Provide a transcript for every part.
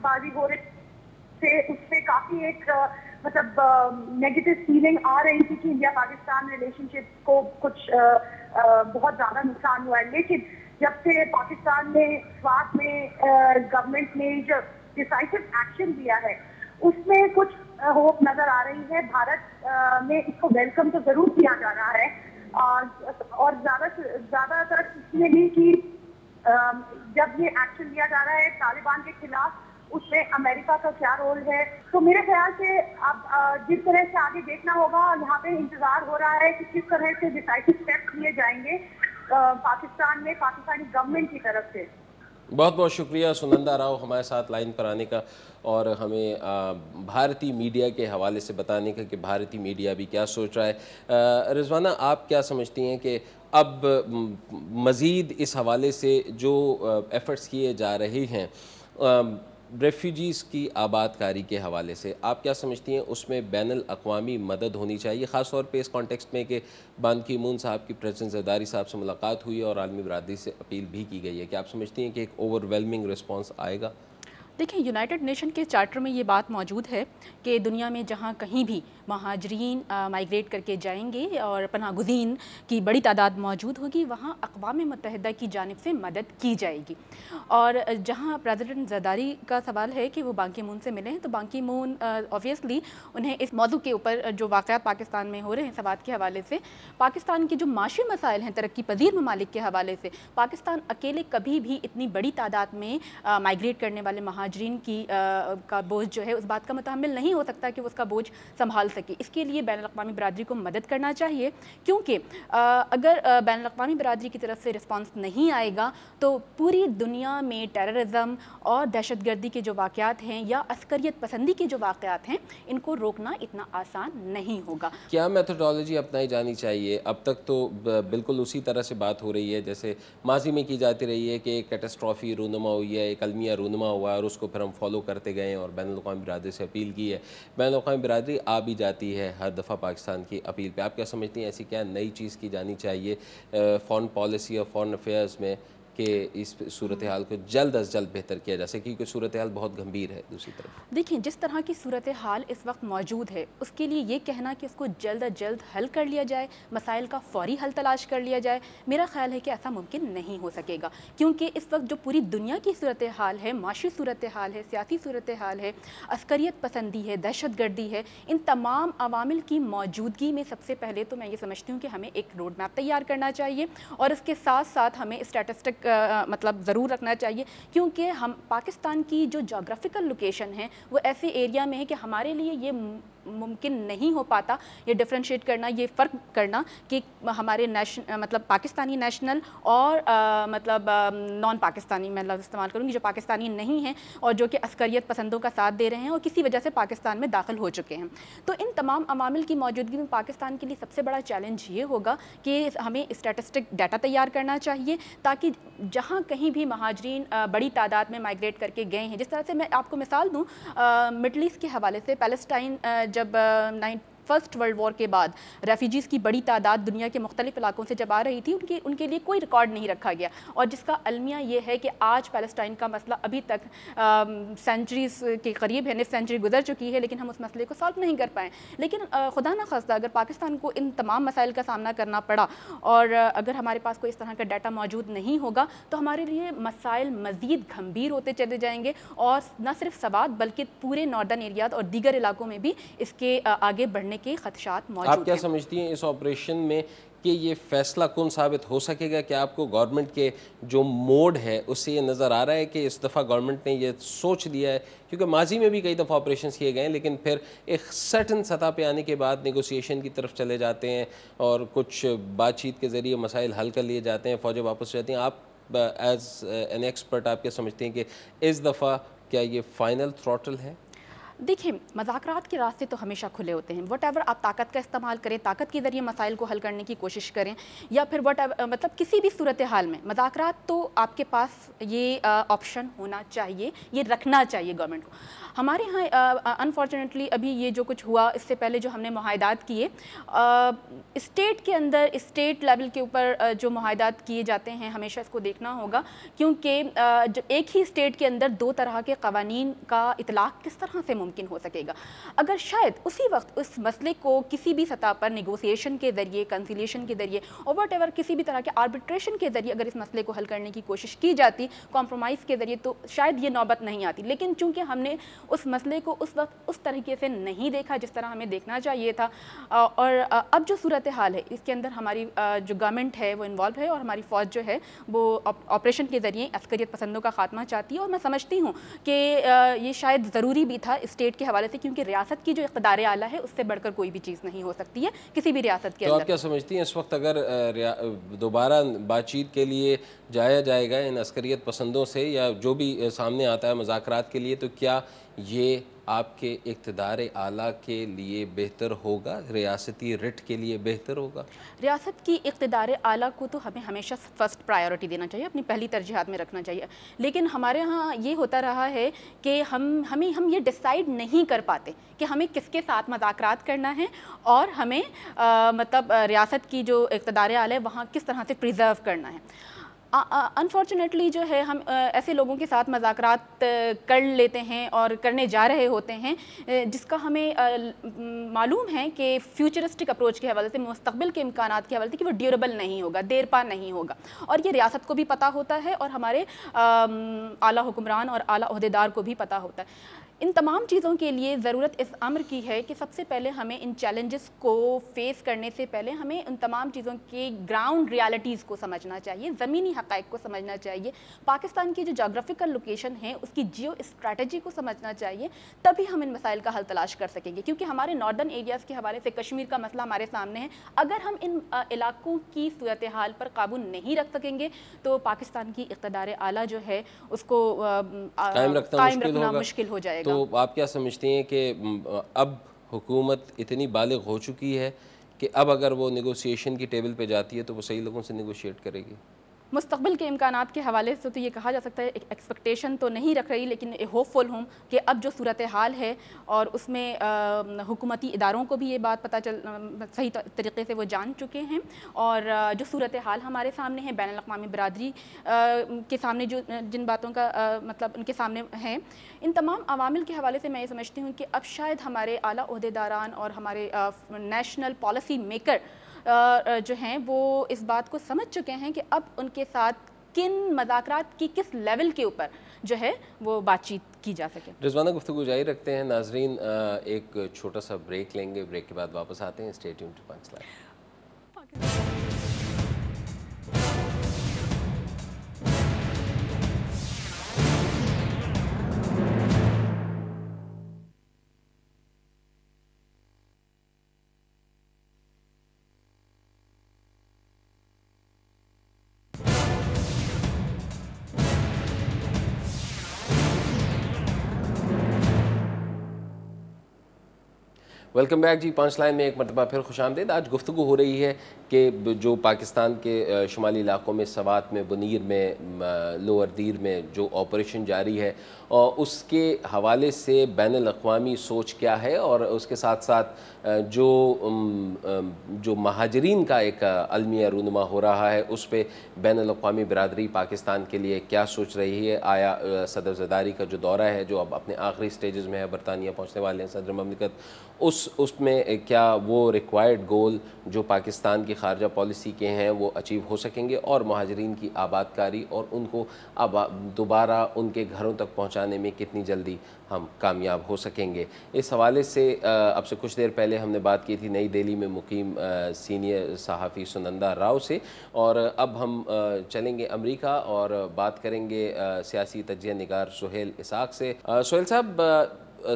بازی ہو رہی تھے اس سے کافی ایک مطلب نیگیٹو فیلنگ آ رہی تھی کہ انڈیا پاکستان ریلیشن شپ کو کچھ بہت زیادہ نقصان ہوا ہے. لیکن جب سے پاکستان نے وفاق میں گورنمنٹ نے جو ڈیسائسو ایکشن دیا ہے اس میں کچھ ہوپ نظر آ رہی ہے. بھارت میں اس کو ویلکم تو ضرور کیا جا رہا ہے اور زیادہ تر اس میں بھی کہ جب یہ ایکشن لیا جا رہا ہے طالبان کے خلاف اس میں امریکہ کا کیا رول ہے. تو میرے خیال سے اب جس طرح سے آگے دیکھنا ہوگا یہاں پہ انتظار ہو رہا ہے کہ کس طرح سے ڈیسائسو اسٹیپس لیے جائیں گے پاکستان میں پاکستانی گورنمنٹ کی طرف سے. بہت بہت شکریہ سنندا راؤ ہمارے ساتھ لائن پر آنے کا اور ہمیں بھارتی میڈیا کے حوالے سے بتانے کا کہ بھارتی میڈیا بھی کیا سوچ رہا ہے. رضوانہ آپ کیا سمجھتی ہیں کہ اب مزید اس حوالے سے جو ایفرٹس کیے جا رہے ہیں ریفیوجیز کی آباد کاری کے حوالے سے آپ کیا سمجھتی ہیں اس میں بین الاقوامی مدد ہونی چاہیے خاص طور پہ اس کانٹیکسٹ میں کہ بان کی مون صاحب کی پریزیڈنٹ زرداری صاحب سے ملاقات ہوئی اور عالمی برادری سے اپیل بھی کی گئی ہے کہ آپ سمجھتی ہیں کہ ایک اوور ویلمنگ رسپانس آئے گا؟ دیکھیں یونائٹڈ نیشن کے چارٹر میں یہ بات موجود ہے کہ دنیا میں جہاں کہیں بھی مہاجرین مائیگریٹ کر کے جائیں گے اور پناہ گزین کی بڑی تعداد موجود ہوگی وہاں اقوام متحدہ کی جانب سے مدد کی جائے گی. اور جہاں پریزیڈنٹ زرداری کا سوال ہے کہ وہ بان کی مون سے ملے ہیں تو بان کی مون آبویسلی انہیں اس موضوع کے اوپر جو واقعات پاکستان میں ہو رہے ہیں سوات کے حوالے سے پاکستان کے جو معاشی مسائل ہیں ترقی پذیر ممالک کے حوالے سے پاکستان اکیلے کبھی بھی اتنی بڑی تعداد میں مائیگریٹ کرنے والے مہاجرین کی کا بوجھ جو ہے اس بات کا متحمل نہیں ہو سکتا کہ وہ اس کا بوجھ سنبھال سکے. اس کے لیے بین الاقوامی برادری کو مدد کرنا چاہیے کیونکہ اگر بین الاقوامی برادری کی طرف سے رسپانس نہیں آئے گا تو پوری دنیا میں ٹیررزم اور دہشت گردی کے جو واقعات ہیں یا عسکریت پسندی کے جو واقعات ہیں ان کو روکنا اتنا آسان نہیں ہوگا. کیا میتھڈالوجی اپنائی جانی چاہیے؟ اب تک تو بالکل اسی طرح سے بات ہو رہی ہے جیسے ماضی میں کی جاتی رہی ہے کہ ایک کیٹاسٹرافی رونما ہوئی ہے ایک المیہ رونما ہوا ہے اور اس کو پھر ہم فالو کرتے گئے اور بین الاقوامی برادری سے اپیل کی ہے. بین الاقوامی برادری آ بھی جاتی ہے ہر دفعہ پاکستان کی اپیل پہ. آپ کیا سمجھتی ہیں ایسی کیا نئی چیز کی جانی چاہیے فارن پالیسی اور فارن افیئرز میں کہ اس صورتحال کو جلد از جلد بہتر کیا جا سکے کیونکہ صورتحال بہت گھمبیر ہے؟ دوسری طرف دیکھیں جس طرح کی صورتحال اس وقت موجود ہے اس کے لیے یہ کہنا کہ اس کو جلد از جلد حل کر لیا جائے مسائل کا فوری حل تلاش کر لیا جائے میرا خیال ہے کہ ایسا ممکن نہیں ہو سکے گا کیونکہ اس وقت جو پوری دنیا کی صورتحال ہے معاشی صورتحال ہے سیاسی صورتحال ہے عسکریت پسندی ہے دہشت گردی ہے ان تمام عوامل کی موجودگی میں سب سے پہلے تو میں یہ سمجھتی ہوں کہ ہمیں ایک روڈ میپ تیار کرنا چاہیے اور اس کے ساتھ ساتھ ہمیں اسٹیٹسٹک مطلب ضرور رکھنا چاہیے کیونکہ ہم پاکستان کی جو جغرافیکل لوکیشن ہے وہ ایسے ایریا میں ہے کہ ہمارے لیے یہ ممکن نہیں ہو پاتا یہ ڈفرینشیٹ کرنا یہ فرق کرنا کہ ہمارے مطلب پاکستانی نیشنل اور مطلب نان پاکستانی میں لفظ استعمال کروں گی جو پاکستانی نہیں ہیں اور جو کہ عسکریت پسندوں کا ساتھ دے رہے ہیں اور کسی وجہ سے پاکستان میں داخل ہو چکے ہیں. تو ان تمام عوامل کی موجودگی میں پاکستان کے لیے سب سے بڑا چیلنج یہ ہوگا کہ ہمیں اسٹیٹسٹک ڈیٹا تیار کرنا چاہیے تاکہ جہاں کہیں بھی مہاجرین بڑی تعداد میں مائیگریٹ کر کے گئے ہیں جس طرح سے میں آپ کو مثال دوں مڈل ایسٹ کے حوالے سے پیلسٹائن جب فرسٹ ورلڈ وار کے بعد ریفیوجیز کی بڑی تعداد دنیا کے مختلف علاقوں سے جب آ رہی تھی ان کے لیے کوئی ریکارڈ نہیں رکھا گیا اور جس کا المیہ یہ ہے کہ آج پیلسٹائن کا مسئلہ ابھی تک سینچریز کے قریب ہے 9 سینچری گزر چکی ہے لیکن ہم اس مسئلے کو سالو نہیں کر پائیں. لیکن خدا نہ خواستہ اگر پاکستان کو ان تمام مسائل کا سامنا کرنا پڑا اور اگر ہمارے پاس کوئی اس طرح کا ڈیٹا موجود نہیں ہوگا تو ہمارے لیے مسائل مزید گھمبیر ہوتے چلے جائیں گے اور نہ صرف سوات بلکہ پورے ناردرن ایریاز اور دیگر علاقوں میں بھی اس کے آگے بڑھنے کے خدشات موجود ہیں. آپ کیا سمجھتی ہیں اس آپریشن میں کہ یہ فیصلہ کن ثابت ہو سکے گا کہ آپ کو گورنمنٹ کے جو موڈ ہے اس سے یہ نظر آ رہا ہے کہ اس دفعہ گورنمنٹ نے یہ سوچ لیا ہے کیونکہ ماضی میں بھی کئی دفعہ آپریشنز کیے گئے ہیں لیکن پھر ایک سرٹن سطح پہ آنے کے بعد نیگوسیشن کی طرف چلے جاتے ہیں اور کچھ بات چیت کے ذریعے مسائل حل کر لیے جاتے ہیں فوجیں واپس جاتی ہیں. آپ ایز این ایکسپرٹ آپ کیا سمجھتے ہیں کہ اس دفعہ کیا یہ فائنل تھروٹل ہے؟ دیکھیں مذاکرات کے راستے تو ہمیشہ کھلے ہوتے ہیں. وٹ ایور آپ طاقت کا استعمال کریں, طاقت کے ذریعے مسائل کو حل کرنے کی کوشش کریں, یا پھر مطلب کسی بھی صورتحال میں مذاکرات تو آپ کے پاس یہ آپشن ہونا چاہیے, یہ رکھنا چاہیے گورنمنٹ کو. ہمارے ہاں انفارچونیٹلی ابھی یہ جو کچھ ہوا, اس سے پہلے جو ہم نے معاہدات کیے اسٹیٹ کے اندر, اسٹیٹ لیول کے اوپر جو معاہدات کیے جاتے ہیں ہمیشہ اس کو دیکھنا ہوگا, کیونکہ جو ایک ہی اسٹیٹ کے اندر دو طرح کے قوانین کا اطلاق کس طرح سے ممکن ہو سکے گا. اگر شاید اسی وقت اس مسئلے کو کسی بھی سطح پر نیگوسیشن کے ذریعے, کنسیلیشن کے ذریعے اور واٹ ایور کسی بھی طرح کے آربیٹریشن کے ذریعے اگر اس مسئلے کو حل کرنے کی کوشش کی جاتی, کمپرومائز کے ذریعے, تو شاید یہ نوبت نہیں آتی. لیکن چونکہ ہم نے اس مسئلے کو اس وقت اس طریقے سے نہیں دیکھا جس طرح ہمیں دیکھنا چاہیے تھا, اور اب جو صورتحال ہے اس کے اندر ہماری جو گورنمنٹ ہے وہ انوالو ہے, اور ہماری فوج جو ہے وہ آپریشن کے ذریعے عسکریت پسندوں کا خاتمہ چاہتی ہے. اور میں سمجھتی ہوں کہ یہ شاید ضروری بھی تھا اسٹیٹ کے حوالے سے, کیونکہ ریاست کی جو اقتدار اعلیٰ ہے اس سے بڑھ کر کوئی بھی چیز نہیں ہو سکتی ہے کسی بھی ریاست کے تو اندر. آپ کیا سمجھتی ہیں اس وقت اگر دوبارہ بات چیت کے لیے جایا جائے گا ان عسکریت پسندوں سے, یا جو بھی سامنے آتا ہے مذاکرات کے لیے, تو کیا یہ آپ کے اقتدار اعلیٰ کے لیے بہتر ہوگا, ریاستی رٹ کے لیے بہتر ہوگا؟ ریاست کی اقتدار اعلیٰ کو تو ہمیں ہمیشہ فرسٹ پرائیورٹی دینا چاہیے, اپنی پہلی ترجیحات میں رکھنا چاہیے. لیکن ہمارے ہاں یہ ہوتا رہا ہے کہ ہم یہ ڈیسائیڈ نہیں کر پاتے کہ ہمیں کس کے ساتھ مذاکرات کرنا ہے, اور ہمیں مطلب ریاست کی جو اقتدار اعلیٰ ہے وہاں کس طرح سے پریزرو کرنا ہے. انفارچونیٹلی جو ہے ہم ایسے لوگوں کے ساتھ مذاکرات کر لیتے ہیں اور کرنے جا رہے ہوتے ہیں جس کا ہمیں معلوم ہے کہ فیوچرسٹک اپروچ کے حوالے سے, مستقبل کے امکانات کے حوالے سے کہ وہ ڈیوریبل نہیں ہوگا, دیر پا نہیں ہوگا. اور یہ ریاست کو بھی پتہ ہوتا ہے اور ہمارے اعلیٰ حکمران اور اعلیٰ عہدیدار کو بھی پتہ ہوتا ہے. ان تمام چیزوں کے لیے ضرورت اس امر کی ہے کہ سب سے پہلے ہمیں ان چیلنجز کو فیس کرنے سے پہلے ہمیں ان تمام چیزوں کے گراؤنڈ ریالٹیز کو سمجھنا چاہیے, زمینی حقائق کو سمجھنا چاہیے, پاکستان کی جو جغرافیکل لوکیشن ہے اس کی جیو اسٹریٹجی کو سمجھنا چاہیے, تبھی ہم ان مسائل کا حل تلاش کر سکیں گے. کیونکہ ہمارے ناردرن ایریاز کے حوالے سے کشمیر کا مسئلہ ہمارے سامنے ہے, اگر ہم ان علاقوں کی صورتحال پر قابو نہیں رکھ سکیں گے تو پاکستان کی اقتدار اعلیٰ جو ہے اس کو قائم رکھنا مشکل ہو جائے گا. تو آپ کیا سمجھتی ہیں کہ اب حکومت اتنی بالغ ہو چکی ہے کہ اب اگر وہ نیگوسیشن کی ٹیبل پہ جاتی ہے تو وہ صحیح لوگوں سے نیگوشیٹ کرے گی؟ مستقبل کے امکانات کے حوالے سے تو یہ کہا جا سکتا ہے, ایکسپیکٹیشن تو نہیں رکھ رہی, لیکن ہوپ فل ہوں کہ اب جو صورتحال ہے اور اس میں حکومتی اداروں کو بھی یہ بات صحیح طریقے سے وہ جان چکے ہیں, اور جو صورتحال ہمارے سامنے ہے, بین الاقوامی برادری کے سامنے جو جن باتوں کا مطلب ان کے سامنے ہیں, ان تمام عوامل کے حوالے سے میں یہ سمجھتی ہوں کہ اب شاید ہمارے اعلیٰ عہدیداران اور ہمارے نیشنل پالیسی میکر جو ہیں وہ اس بات کو سمجھ چکے ہیں کہ اب ان کے ساتھ کن مذاکرات کی کس لیول کے اوپر جو ہے وہ بات چیت کی جا سکے. رضوانہ, گفتگو جاری رکھتے ہیں. ناظرین ایک چھوٹا سا بریک لیں گے, بریک کے بعد واپس آتے ہیں. Stay tuned to punch line. Welcome back جی. پانچ لائن میں ایک مرتبہ پھر خوش آمدید. آج گفتگو ہو رہی ہے کہ جو پاکستان کے شمالی علاقوں میں سوات میں, بنیر میں, لوور دیر میں جو آپریشن جاری ہے اس کے حوالے سے بین الاقوامی سوچ کیا ہے, اور اس کے ساتھ ساتھ جو مہاجرین کا ایک المیہ رونما ہو رہا ہے اس پہ بین الاقوامی برادری پاکستان کے لیے کیا سوچ رہی ہے. آیا صدر زرداری کا جو دورہ ہے جو اب اپنے آخری سٹیجز میں ہے, برطانیہ پہنچنے والے ہیں صدر مملکت, اس میں کیا وہ ریکوائرڈ گول جو پاکستان کی خارجہ پالیسی کے ہیں وہ اچیو ہو سکیں گے, اور مہاجرین کی آباد کاری اور ان کو دوبارہ ان کے گھروں تک پہنچانے میں کتنی جلدی ہم کامیاب ہو سکیں گے. اس حوالے سے اب سے کچھ دیر پہلے ہم نے بات کی تھی نئی دہلی میں مقیم سینئر صحافی سنندا راؤ سے, اور اب ہم چلیں گے امریکہ اور بات کریں گے سیاسی تجزیہ نگار سہیل اسحاق سے. سہیل صاحب,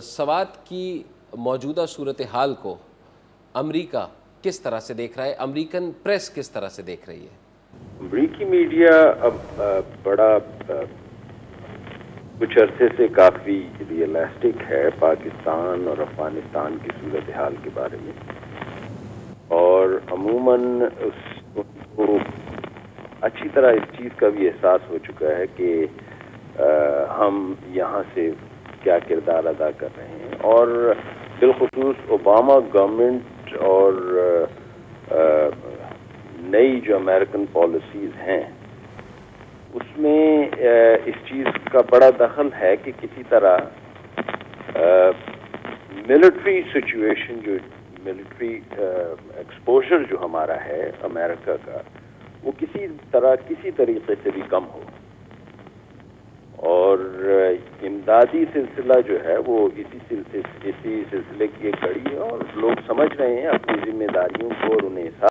سوات کی موجودہ صورتحال کو امریکہ کس طرح سے دیکھ رہا ہے, امریکن پریس کس طرح سے دیکھ رہی ہے؟ امریکی میڈیا اب بڑا کچھ عرصے سے کافی ریئلسٹک ہے پاکستان اور افغانستان کی صورتحال کے بارے میں، اور عموماً اس کو اچھی طرح اس چیز کا بھی احساس ہو چکا ہے کہ ہم یہاں سے کیا کردار ادا کر رہے ہیں، اور بالخصوص اوباما گورنمنٹ اور نئی جو امریکن پالیسیز ہیں اس میں اس چیز کا بڑا دخل ہے کہ کسی طرح ملٹری سچویشن، جو ملٹری ایکسپوجر جو ہمارا ہے امریکہ کا، وہ کسی طریقے سے بھی کم ہو، اور امدادی سلسلہ جو ہے وہ اسی سلسلے کی ایک کڑی ہے، اور لوگ سمجھ رہے ہیں اپنی ذمہ داریوں کو اور انہیں